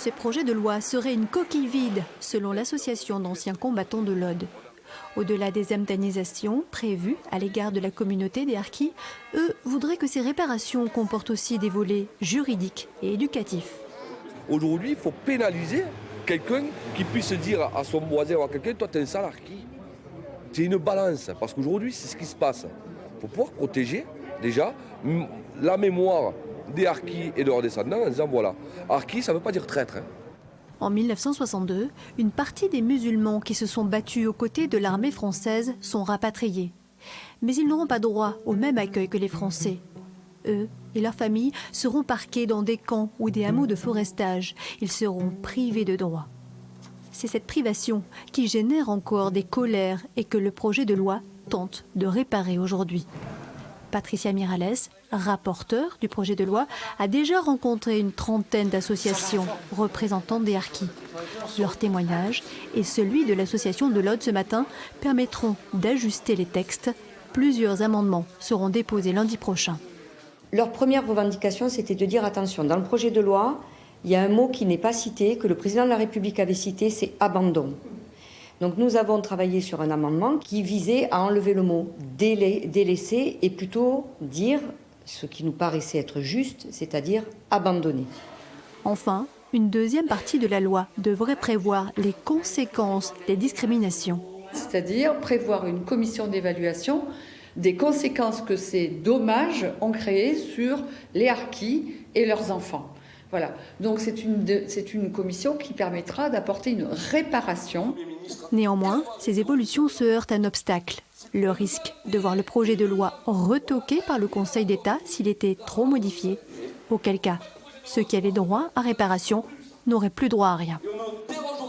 Ce projet de loi serait une coquille vide, selon l'association d'anciens combattants de l'Aude. Au-delà des indemnisations prévues à l'égard de la communauté des harkis, eux voudraient que ces réparations comportent aussi des volets juridiques et éducatifs. Aujourd'hui, il faut pénaliser quelqu'un qui puisse dire à son voisin ou à quelqu'un « toi, tu es un sale harki ». C'est une balance, parce qu'aujourd'hui, c'est ce qui se passe. Il faut pouvoir protéger, déjà, la mémoire des harkis et de leurs descendants en disant voilà, harki, ça ne veut pas dire traître. En 1962, une partie des musulmans qui se sont battus aux côtés de l'armée française sont rapatriés. Mais ils n'auront pas droit au même accueil que les Français. Eux et leurs familles seront parqués dans des camps ou des hameaux de forestage. Ils seront privés de droits. C'est cette privation qui génère encore des colères et que le projet de loi tente de réparer aujourd'hui. Patricia Miralles, rapporteure du projet de loi, a déjà rencontré une trentaine d'associations représentantes des harkis. Leur témoignage et celui de l'association de l'Aude ce matin permettront d'ajuster les textes. Plusieurs amendements seront déposés lundi prochain. Leur première revendication, c'était de dire attention, dans le projet de loi, il y a un mot qui n'est pas cité, que le président de la République avait cité, c'est abandon. Donc nous avons travaillé sur un amendement qui visait à enlever le mot délaisser et plutôt dire ce qui nous paraissait être juste, c'est-à-dire abandonner. Enfin, une deuxième partie de la loi devrait prévoir les conséquences des discriminations. C'est-à-dire prévoir une commission d'évaluation des conséquences que ces dommages ont créées sur les harkis et leurs enfants. Voilà, donc c'est une commission qui permettra d'apporter une réparation. Néanmoins, ces évolutions se heurtent à un obstacle. Le risque de voir le projet de loi retoqué par le Conseil d'État s'il était trop modifié. Auquel cas, ceux qui avaient droit à réparation n'auraient plus droit à rien.